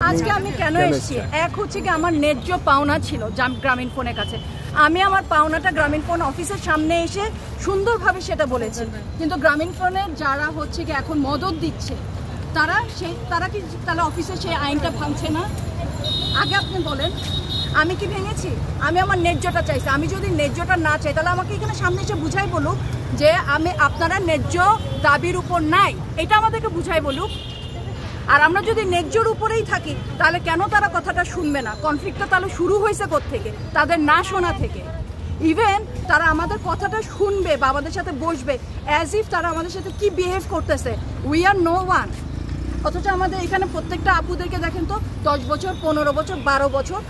আজকে আমি কেন এসেছি, এক হচ্ছে কি আমার ন্যায্য পাওনা ছিল গ্রামীণ ফোনের কাছে। আমি আমার পাওনাটা গ্রামীণ ফোন অফিসের সামনে এসে সুন্দরভাবে সেটা বলেছি, কিন্তু গ্রামীণ ফোনের যারা হচ্ছে কি এখন মদত দিচ্ছে তারা কি তাহলে অফিসে সেই আইনটা ভাঙছে না? আগে আপনি বলেন, আমি কি ভেঙেছি? আমি আমার ন্যায্যটা চাইছি। আমি যদি ন্যায্যটা না চাই তাহলে আমাকে এখানে সামনে এসে বুঝাই বলুক যে আপনারা ন্যায্য দাবির উপর নাই, এটা আমাদেরকে বুঝাই বলুক। আর আমরা যদি ন্যায্যর উপরেই থাকি তাহলে কেন তারা কথাটা শুনবে না? কনফ্লিক্টটা তাহলে শুরু হয়েছে কোত্থেকে? তাদের না শোনা থেকে। ইভেন তারা আমাদের কথাটা শুনবে বা আমাদের সাথে বসবে, অ্যাজ ইফ তারা আমাদের সাথে কি বিহেভ করতেছে, উই আর নো ওয়ান। অথচ আমাদের এখানে প্রত্যেকটা আপুদেরকে দেখেন তো 10 বছর, 15 বছর, 12 বছর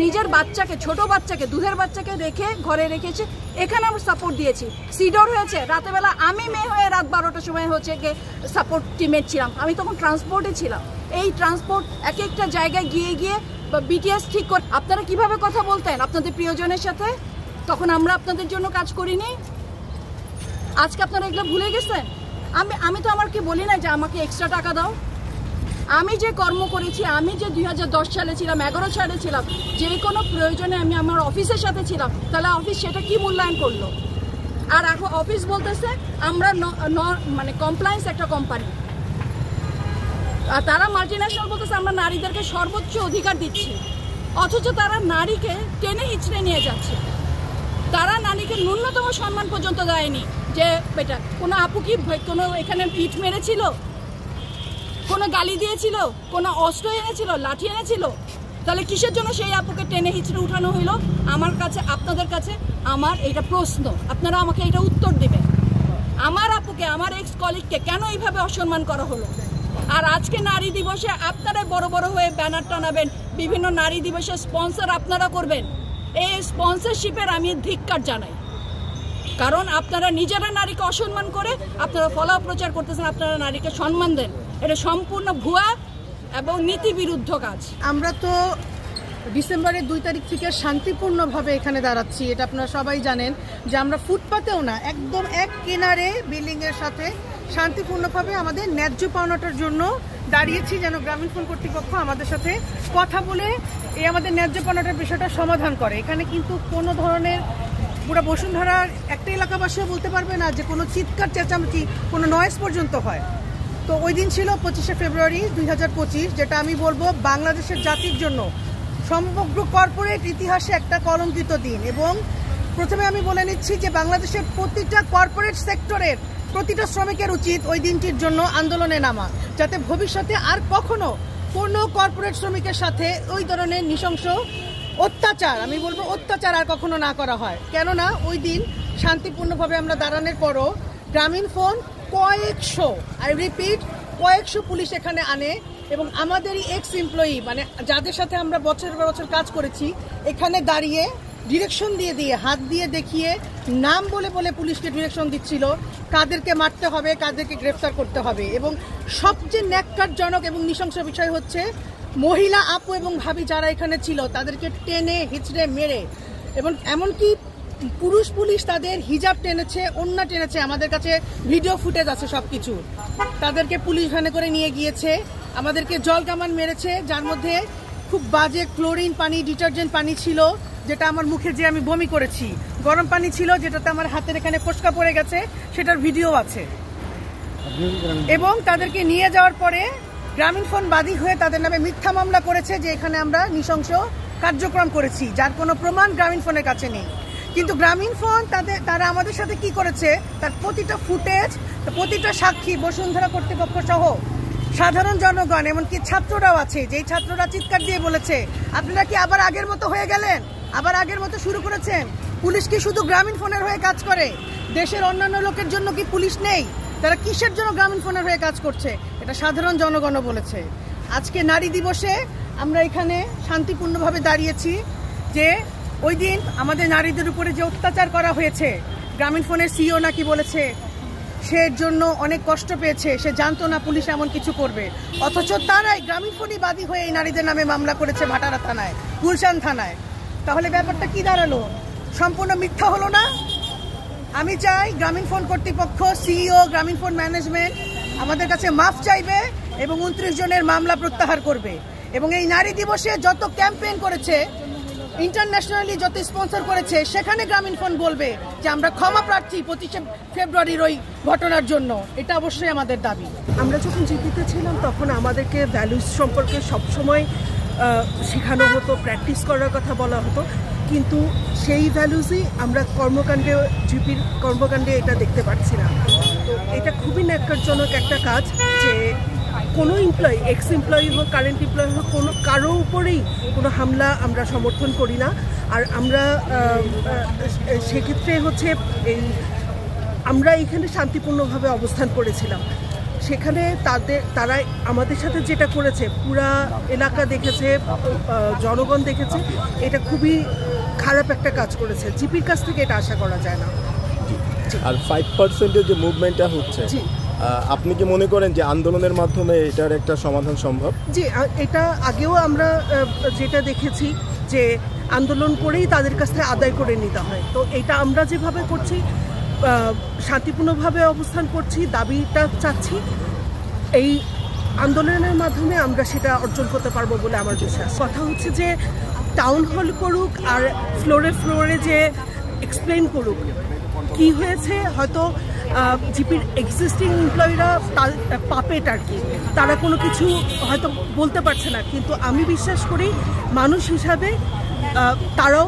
নিজের বাচ্চাকে, ছোট বাচ্চাকে, দুধের বাচ্চাকে রেখে ঘরে রেখেছে। এখানে আমরা সাপোর্ট দিয়েছি, সিডর হয়েছে রাতেবেলা। আমি মেয়ে হয়ে রাত 12টার সময় হচ্ছে গিয়ে সাপোর্ট টিমের ছিলাম। আমি তখন ট্রান্সপোর্টে ছিলাম। এই ট্রান্সপোর্ট এক একটা জায়গায় গিয়ে বিটিএস ঠিক করে আপনারা কিভাবে কথা বলতেন আপনাদের প্রিয়জনের সাথে, তখন আমরা আপনাদের জন্য কাজ করিনি। আজকে আপনারা এগুলো ভুলে গেছেন। আমি তো আমাকে বলি না যে আমাকে এক্সট্রা টাকা দাও। আমি যে কর্ম করেছি, আমি যে 2010 সালে ছিলাম, 11 সালে ছিলাম, যে কোনো প্রয়োজনে আমি আমার অফিসের সাথে ছিলাম, তাহলে অফিস সেটা কি মূল্যায়ন করলো? আর এখন অফিস বলতেছে আমরা মানে কমপ্লায়েন্স একটা কোম্পানি, আর তারা মাল্টিন্যাশনাল বলতেছে আমরা নারীদেরকে সর্বোচ্চ অধিকার দিচ্ছি। অথচ তারা নারীকে টেনে হিচড়ে নিয়ে যাচ্ছে। তারা নারীকে ন্যূনতম সম্মান পর্যন্ত দেয়নি। যে এটা কোনো আপু কি কোনো এখানে ইট মেরেছিল, কোনো গালি দিয়েছিল, কোনো অস্ত্র এনেছিল, লাঠি এনেছিল? তাহলে কিসের জন্য সেই আপুকে টেনে হিচড়ে উঠানো হইলো? আমার কাছে, আপনাদের কাছে আমার এটা প্রশ্ন, আপনারা আমাকে এটা উত্তর দেবেন। আমার আপুকে, আমার এক্স কলিগকে কেন এইভাবে অসম্মান করা হলো? আর আজকে নারী দিবসে আপনারা বড় বড় হয়ে ব্যানার টানাবেন, বিভিন্ন নারী দিবসের স্পন্সর আপনারা করবেন। এই স্পন্সরশিপের আমি ধিক্কার জানাই, কারণ আপনারা নিজেরা নারীকে অসম্মান করে আপনারা ফলাও প্রচার করতেছেন আপনারা নারীকে সম্মান দেন। এটা সম্পূর্ণ ভুয়া এবং নীতি বিরুদ্ধ কাজ। আমরা তো ডিসেম্বরের 2 তারিখ থেকে শান্তিপূর্ণভাবে এখানে দাঁড়াচ্ছি, এটা আপনারা সবাই জানেন যে আমরা ফুটপাতেও না, একদম এক কিনারে বিল্ডিংয়ের সাথে শান্তিপূর্ণভাবে আমাদের ন্যায্য পাওনাটার জন্য দাঁড়িয়েছি, যেন গ্রামীণ ফোন কর্তৃপক্ষ আমাদের সাথে কথা বলে এই আমাদের ন্যায্য পাওনাটার বিষয়টা সমাধান করে। এখানে কিন্তু কোনো ধরনের, পুরো বসুন্ধরার একটা এলাকাবাসীও বলতে পারবে না যে কোনো চিৎকার চেঁচামেচি, কোনো নয়েজ পর্যন্ত হয়। তো ওই দিন ছিল 25শে ফেব্রুয়ারি 2025, যেটা আমি বলবো বাংলাদেশের জাতির জন্য সমগ্র কর্পোরেট ইতিহাসে একটা কলঙ্কিত দিন। এবং প্রথমে আমি বলে নিচ্ছি যে বাংলাদেশের প্রতিটা কর্পোরেট সেক্টরের প্রতিটা শ্রমিকের উচিত ওই দিনটির জন্য আন্দোলনে নামা, যাতে ভবিষ্যতে আর কখনো কোনো কর্পোরেট শ্রমিকের সাথে ওই ধরনের নৃশংস অত্যাচার, আমি বলবো অত্যাচার আর কখনো না করা হয়। কেননা ওই দিন শান্তিপূর্ণভাবে আমরা দাঁড়ানোর পরও গ্রামীণ ফোন কয়েকশো, আই রিপিট, কয়েকশো পুলিশ এখানে আনে এবং আমাদেরই এক্স এমপ্লয়ি, মানে যাদের সাথে আমরা বছর পর বছর কাজ করেছি, এখানে দাঁড়িয়ে ডিরেকশন দিয়ে হাত দিয়ে দেখিয়ে নাম বলে পুলিশকে ডিরেকশন দিচ্ছিল কাদেরকে মারতে হবে, কাদেরকে গ্রেফতার করতে হবে। এবং সবচেয়ে ন্যাক্কারজনক এবং নৃশংস বিষয় হচ্ছে মহিলা আপু এবং ভাবি যারা এখানে ছিল তাদেরকে টেনে হিচড়ে মেরে, এবং এমনকি পুরুষ পুলিশ তাদের হিজাব টেনেছে, ওড়না টেনেছে, আমাদের কাছে ভিডিও ফুটেজ আছে সবকিছু। তাদেরকে পুলিশ ভ্যানে করে নিয়ে গিয়েছে, আমাদেরকে জল কামান মেরেছে, যার মধ্যে খুব বাজে ক্লোরিন পানি, ডিটারজেন্ট পানি ছিল, যেটা আমার মুখে যে আমি বমি করেছি, গরম পানি ছিল যেটাতে আমার হাতের এখানে ফোসকা পড়ে গেছে, সেটার ভিডিও আছে। এবং তাদেরকে নিয়ে যাওয়ার পরে গ্রামীণ ফোন বাদী হয়ে তাদের নামে মিথ্যা মামলা করেছে যে এখানে আমরা নৃশংস কার্যক্রম করেছি, যার কোনো প্রমাণ গ্রামীণ ফোনের কাছে নেই। কিন্তু গ্রামীণ ফোন তারা আমাদের সাথে কি করেছে, তার প্রতিটা ফুটেজ, প্রতিটা সাক্ষী বসুন্ধরা কর্তৃপক্ষ সহ সাধারণ জনগণ, এমনকি ছাত্ররাও আছে, যেই ছাত্ররা চিৎকার দিয়ে বলেছে আপনারা কি আবার আগের মতো হয়ে গেলেন, আবার আগের মতো শুরু করেছেন? পুলিশ কি শুধু গ্রামীণ ফোনের হয়ে কাজ করে? দেশের অন্যান্য লোকের জন্য কি পুলিশ নেই? তারা কিসের জন্য গ্রামীণ ফোনের হয়ে কাজ করছে? এটা সাধারণ জনগণও বলেছে। আজকে নারী দিবসে আমরা এখানে শান্তিপূর্ণভাবে দাঁড়িয়েছি যে ওই দিন আমাদের নারীদের উপরে যে অত্যাচার করা হয়েছে, গ্রামীণ ফোনের সিইও নাকি বলেছে সে জন্য অনেক কষ্ট পেয়েছে, সে জানতো না পুলিশ এমন কিছু করবে, অথচ তারাই গ্রামীণ ফোনই বাদী হয়ে এই নারীদের নামে মামলা করেছে ভাটারা থানায়, গুলশান থানায়। তাহলে ব্যাপারটা কি দাঁড়ালো? সম্পূর্ণ মিথ্যা হলো না? আমি চাই গ্রামীণ ফোন কর্তৃপক্ষ, সিইও, গ্রামীণ ফোন ম্যানেজমেন্ট আমাদের কাছে মাফ চাইবে এবং 29 জনের মামলা প্রত্যাহার করবে। এবং এই নারী দিবসে যত ক্যাম্পেইন করেছে, ইন্টারন্যাশনালি যত স্পন্সর করেছে, সেখানে গ্রামীণফোন বলবে যে আমরা ক্ষমা প্রার্থী 25শে ফেব্রুয়ারির ওই ঘটনার জন্য। এটা অবশ্যই আমাদের দাবি। আমরা যখন জিপিতে ছিলাম তখন আমাদেরকে ভ্যালুস সম্পর্কে সবসময় শেখানো হতো, প্র্যাকটিস করার কথা বলা হতো, কিন্তু সেই ভ্যালুসই আমরা কর্মকাণ্ডে, জিপির কর্মকাণ্ডে এটা দেখতে পাচ্ছি না। তো এটা খুবই ন্যাক্কারজনক একটা কাজ যে কোনো এমপ্লয়ি, এক্স এমপ্লয়ি হোক, কারেন্ট এমপ্লয়ি হোক, কোনো কারো উপরেই কোনো হামলা আমরা সমর্থন করি না। আর আমরা সেক্ষেত্রে হচ্ছে আমরা এখানে শান্তিপূর্ণভাবে অবস্থান করেছিলাম। সেখানে তারা আমাদের সাথে যেটা করেছে, পুরা এলাকা দেখেছে, জনগণ দেখেছে, এটা খুবই খারাপ একটা কাজ করেছে। জিপির কাছ থেকে এটা আশা করা যায় না। আর 5%-এর যে মুভমেন্টটা হচ্ছে, আপনি কি মনে করেন যে আন্দোলনের মাধ্যমে এটার একটা সমাধান সম্ভব? জি, এটা আগেও আমরা যেটা দেখেছি যে আন্দোলন করেই তাদের কাছ থেকে আদায় করে নিতে হয়। তো এটা আমরা যেভাবে করছি, শান্তিপূর্ণভাবে অবস্থান করছি, দাবিটা চাচ্ছি, এই আন্দোলনের মাধ্যমে আমরা সেটা অর্জন করতে পারবো বলে আমার বিশ্বাস। কথা হচ্ছে যে টাউন হল করুক আর ফ্লোরে ফ্লোরে যে এক্সপ্লেন করুক কি হয়েছে। হয়তো জিপির এক্সিস্টিং এমপ্লয়িরা পাপেট আর কি, তারা কোনো কিছু হয়তো বলতে পারছে না, কিন্তু আমি বিশ্বাস করি মানুষ হিসাবে তারাও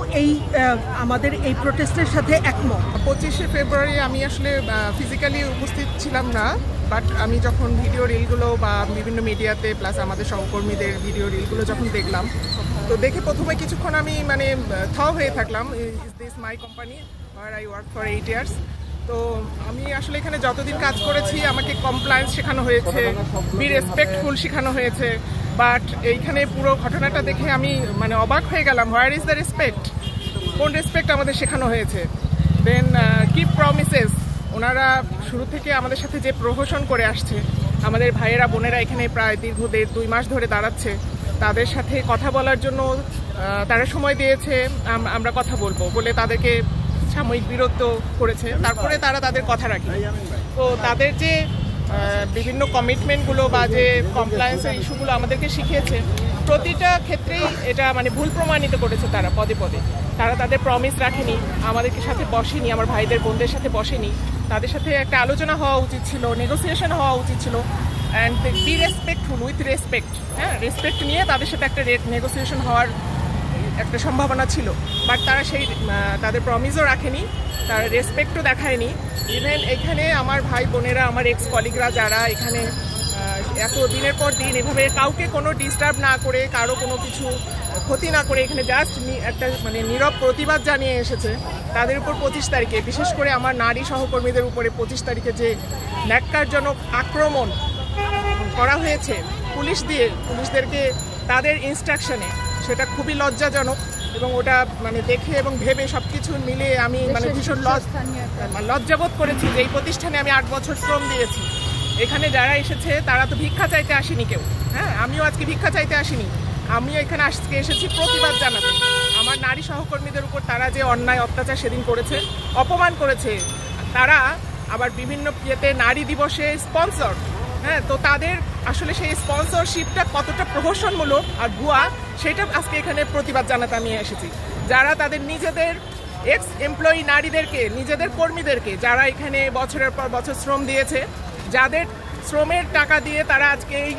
আমাদের এই প্রোটেস্টের সাথে একমত। 25শে ফেব্রুয়ারি আমি আসলে ফিজিক্যালি উপস্থিত ছিলাম না, বাট আমি যখন ভিডিও রিলগুলো বা বিভিন্ন মিডিয়াতে প্লাস আমাদের সহকর্মীদের ভিডিও রিলগুলো যখন দেখলাম, তো দেখে প্রথমে কিছুক্ষণ আমি মানে হয়ে থাকলাম। Is this my company where I work for 8 years. তো আমি আসলে এখানে যতদিন কাজ করেছি আমাকে কমপ্লায়েন্স শেখানো হয়েছে, বি রেসপেক্টফুল শেখানো হয়েছে, বাট এইখানে পুরো ঘটনাটা দেখে আমি মানে অবাক হয়ে গেলাম। Where is the respect? কোন রেসপেক্ট আমাদের শেখানো হয়েছে? Then keep promises. ওনারা শুরু থেকে আমাদের সাথে যে প্রহসন করে আসছে, আমাদের ভাইয়েরা বোনেরা এখানে প্রায় দীর্ঘ 1.5-2 মাস ধরে দাঁড়াচ্ছে, তাদের সাথে কথা বলার জন্য তারা সময় দিয়েছে, আমরা কথা বলবো বলে তাদেরকে সাময়িক বিরত করেছে, তারপরে তারা তাদের কথা রাখে। তো তাদের যে বিভিন্ন কমিটমেন্টগুলো বা যে কমপ্লায়েন্সের ইস্যুগুলো আমাদেরকে শিখিয়েছে, প্রতিটা ক্ষেত্রেই এটা মানে ভুল প্রমাণিত করেছে। তারা পদে পদে তারা তাদের প্রমিস রাখেনি, আমাদেরকে সাথে বসেনি, আমার ভাইদের বোনদের সাথে বসেনি, তাদের সাথে একটা আলোচনা হওয়া উচিত ছিল, নেগোসিয়েশন হওয়া উচিত ছিল, and B respectful with respect. হ্যাঁ, রেসপেক্ট নিয়ে তাদের সাথে একটা নেগোসিয়েশন হওয়ার একটা সম্ভাবনা ছিল, বাট তারা সেই তাদের প্রমিসও রাখেনি, তারা রেসপেক্টও দেখায়নি। ইভেন এখানে আমার ভাই বোনেরা, আমার এক্স কলিগরা যারা এখানে এত দিনের পর দিন এভাবে কাউকে কোনো ডিস্টার্ব না করে, কারো কোনো কিছু ক্ষতি না করে এখানে জাস্ট একটা মানে নীরব প্রতিবাদ জানিয়ে এসেছে, তাদের উপর 25 তারিখে, বিশেষ করে আমার নারী সহকর্মীদের উপরে 25 তারিখে যে ন্যাক্কারজনক আক্রমণ করা হয়েছে পুলিশদেরকে তাদের ইনস্ট্রাকশনে, সেটা খুবই লজ্জাজনক। এবং ওটা মানে দেখে এবং ভেবে সবকিছু মিলে আমি মানে ভীষণ লজ্জাবোধ করেছি যে এই প্রতিষ্ঠানে আমি 8 বছর শ্রম দিয়েছি। এখানে যারা এসেছে তারা তো ভিক্ষা চাইতে আসেনি কেউ। হ্যাঁ, আমিও আজকে ভিক্ষা চাইতে আসিনি, আমিও এখানে আজকে এসেছি প্রতিবাদ জানাতে। আমার নারী সহকর্মীদের উপর তারা যে অন্যায় অত্যাচার সেদিন করেছে, অপমান করেছে, তারা আবার বিভিন্ন ইয়েতে নারী দিবসে স্পন্সর। হ্যাঁ, তো তাদের আসলে সেই স্পন্সরশিপটা কতটা প্রহসনমূলক আর ভুয়া, সেটা আজকে এখানে প্রতিবাদ জানাতে আমি এসেছি। যারা তাদের নিজেদের এক্স এমপ্লয়ি নারীদেরকে, নিজেদের কর্মীদেরকে, যারা এখানে বছরের পর বছর শ্রম দিয়েছে, যাদের শ্রমের টাকা দিয়ে তারা আজকে এই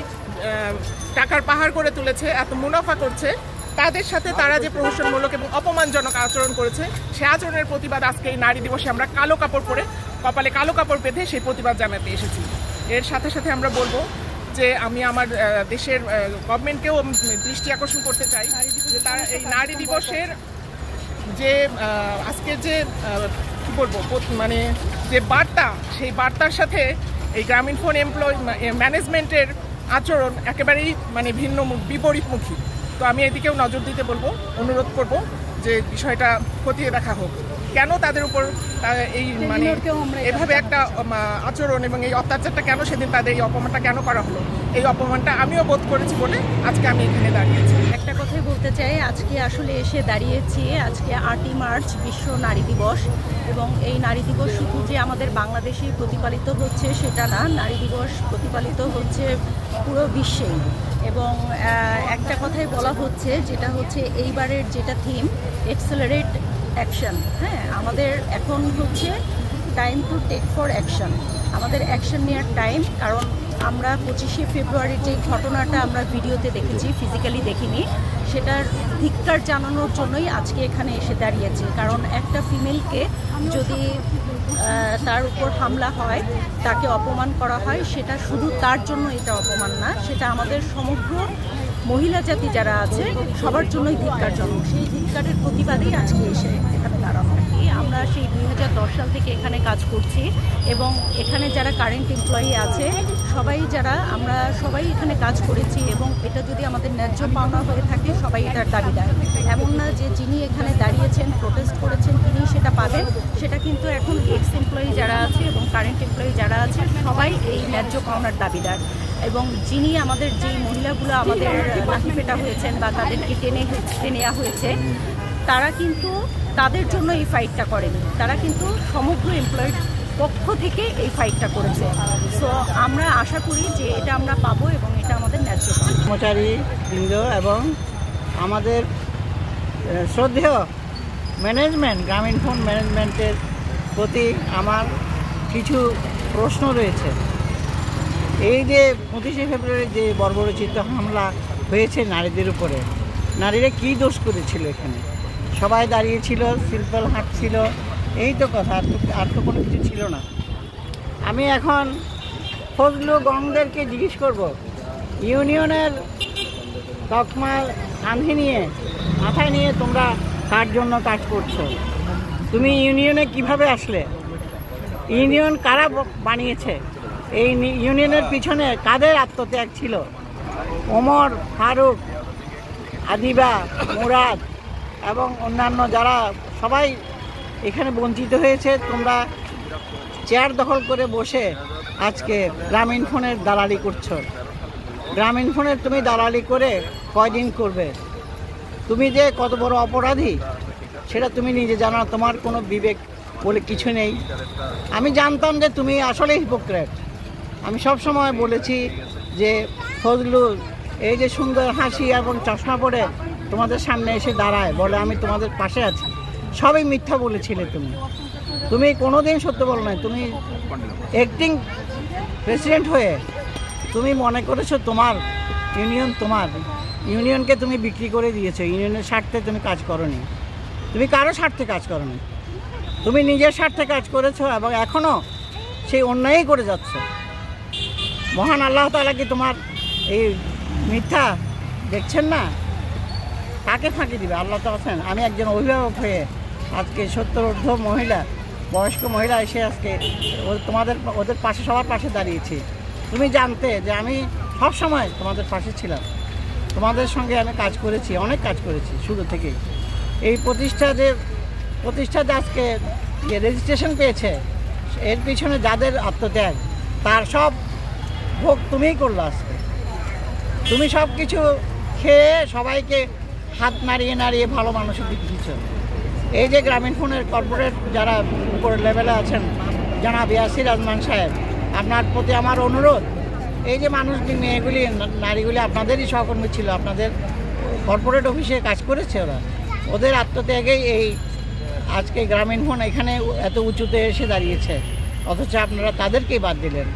টাকার পাহাড় করে তুলেছে, এত মুনাফা করছে, তাদের সাথে তারা যে প্রহসনমূলক এবং অপমানজনক আচরণ করেছে, সে আচরণের প্রতিবাদ আজকে এই নারী দিবসে আমরা কালো কাপড় পরে, কপালে কালো কাপড় বেঁধে সেই প্রতিবাদ জানাতে এসেছি। এর সাথে সাথে আমরা বলবো যে আমি আমার দেশের গভর্নমেন্টকেও দৃষ্টি আকর্ষণ করতে চাই যে তারা এই নারী দিবসের যে আজকের যে কী বলবো মানে যে বার্তা, সেই বার্তার সাথে এই গ্রামীণফোন ম্যানেজমেন্টের আচরণ একেবারেই মানে ভিন্ন বিপরীতমুখী। তো আমি এদিকেও নজর দিতে বলবো, অনুরোধ করব যে বিষয়টা খতিয়ে দেখা হোক, কেন তাদের উপর এই মানে এভাবে একটা আচরণ এবং এই অত্যাচারটা কেন সেদিন তাদের এই অপমানটা কেন করা হলো, এই অপমানটা আমিও বোধ করেছি বলে আজকে আমি এখানে দাঁড়িয়েছি। একটা কথাই বলতে চাই, আজকে আসলে এসে দাঁড়িয়েছি, আজকে 8ই মার্চ বিশ্ব নারী দিবস, এবং এই নারী দিবস শুধু যে আমাদের বাংলাদেশেই প্রতিপালিত হচ্ছে সেটা না, নারী দিবস প্রতিপালিত হচ্ছে পুরো বিশ্বেই। এবং একটা কথাই বলা হচ্ছে, যেটা হচ্ছে এইবারের যেটা থিম এক্সেলারেট অ্যাকশন। হ্যাঁ, আমাদের এখন হচ্ছে time to take for action, আমাদের অ্যাকশন নেওয়ার টাইম। কারণ আমরা 25শে ফেব্রুয়ারির যে ঘটনাটা আমরা ভিডিওতে দেখেছি, ফিজিক্যালি দেখিনি, সেটার ধিক্কার জানানোর জন্যই আজকে এখানে এসে দাঁড়িয়েছি। কারণ একটা ফিমেলকে যদি তার উপর হামলা হয়, তাকে অপমান করা হয়, সেটা শুধু তার জন্য এটা অপমান না, সেটা আমাদের সমগ্র মহিলা জাতি যারা আছে সবার জন্যই ধিক্কারজনক। সেই ধিক্কারের প্রতিবাদেই আজকে এসে এখানে দাঁড়ানো। আমরা সেই 2010 সাল থেকে এখানে কাজ করছি এবং এখানে যারা কারেন্ট এমপ্লয়ি আছে আমরা সবাই এখানে কাজ করেছি এবং এটা যদি আমাদের ন্যায্য পাওনা হয়ে থাকে সবাই এটার দাবিদার। এমন না যে যিনি এখানে দাঁড়িয়েছেন, প্রোটেস্ট করেছেন, তিনি সেটা পাবেন, সেটা কিন্তু এখন এক্স এমপ্লয়ি যারা আছে এবং কারেন্ট এমপ্লয়ি যারা আছে সবাই এই ন্যায্য পাওনার দাবিদার। এবং যিনি আমাদের যেই মহিলাগুলো আমাদের লাঠিপেটা হয়েছেন বা তাদেরকে টেনে নেওয়া হয়েছে, তারা কিন্তু তাদের জন্য এই ফাইটটা করেনি, তারা কিন্তু সমগ্র এমপ্লয়েড পক্ষ থেকে এই ফাইটটা করেছে। সো আমরা আশা করি যে এটা আমরা পাবো এবং এটা আমাদের ন্যায্য। কর্মচারীবৃন্দ এবং আমাদের শ্রদ্ধেয় ম্যানেজমেন্ট, গ্রামীণফোন ম্যানেজমেন্টের প্রতি আমার কিছু প্রশ্ন রয়েছে। এই যে 25শে ফেব্রুয়ারি যে বর্বরচিত হামলা হয়েছে নারীদের উপরে, নারীরা কী দোষ করেছিল? এখানে সবাই দাঁড়িয়েছিল, সিম্পল হাঁটছিল, এই তো কথা, আর তো কোনো কিছু ছিল না। আমি এখন ফজলু গংদেরকে জিজ্ঞেস করব, ইউনিয়নের তকমা কাঁধে নিয়ে, মাথায় নিয়ে তোমরা কার জন্য কাজ করছো? তুমি ইউনিয়নে কিভাবে আসলে? ইউনিয়ন কারা বানিয়েছে? এই ইউনিয়নের পিছনে কাদের আত্মত্যাগ ছিল? ওমর ফারুক, আদিবা, মুরাদ এবং অন্যান্য যারা সবাই এখানে বঞ্চিত হয়েছে। তোমরা চেয়ার দখল করে বসে আজকে গ্রামীণফোনের দালালি করছো। গ্রামীণফোনের তুমি দালালি করে কয়দিন করবে? তুমি যে কত বড় অপরাধী সেটা তুমি নিজে জানো, তোমার কোনো বিবেক বলে কিছু নেই। আমি জানতাম যে তুমি আসলে হিপোক্রেট। আমি সব সময় বলেছি যে ফজলু এই যে সুন্দর হাসি এবং চশমা পরে তোমাদের সামনে এসে দাঁড়ায়, বলে আমি তোমাদের পাশে আছি, সবই মিথ্যা বলেছিলে। তুমি কোনোদিন সত্য বলো না। তুমি অ্যাক্টিং প্রেসিডেন্ট হয়ে তুমি মনে করেছো তোমার ইউনিয়ন, তোমার ইউনিয়নকে তুমি বিক্রি করে দিয়েছো। ইউনিয়নের স্বার্থে তুমি কাজ করোনি, তুমি কারো স্বার্থে কাজ করোনি, তুমি নিজের স্বার্থে কাজ করেছো এবং এখনও সেই অন্যায়ই করে যাচ্ছ। মহান আল্লাহ তাআলা কি তোমার এই মিথ্যা দেখছেন না? কাকে ফাঁকি দিবে? আল্লাহ তো আছেন। আমি একজন অভিভাবক হয়ে আজকে 70 ঊর্ধ্ব মহিলা, বয়স্ক মহিলা এসে আজকে ওদের পাশে, সবার পাশে দাঁড়িয়েছি। তুমি জানতে যে আমি সব সময় তোমাদের পাশে ছিলাম, তোমাদের সঙ্গে আমি কাজ করেছি, অনেক কাজ করেছি শুরু থেকেই। এই প্রতিষ্ঠাতে আজকে যে রেজিস্ট্রেশন পেয়েছে, এর পিছনে যাদের আত্মত্যাগ, তার সব ভোগ তুমিই করলো। আজকে তুমি সব কিছু খেয়ে সবাইকে হাত নাড়িয়ে নাড়িয়ে ভালো মানুষের দিকে দিচ্ছ। এই যে গ্রামীণফোনের কর্পোরেট যারা উপরের লেভেলে আছেন, জনাব ইয়াসির আজমান সাহেব, আপনার প্রতি আমার অনুরোধ, এই যে মানুষগুলি, মেয়েগুলি, নারীগুলি আপনাদেরই সহকর্মী ছিল, আপনাদের কর্পোরেট অফিসে কাজ করেছে, ওদের আত্মত্যাগেই এই আজকে গ্রামীণফোন এখানে এত উঁচুতে এসে দাঁড়িয়েছে, অথচ আপনারা তাদেরকেই বাদ দিলেন।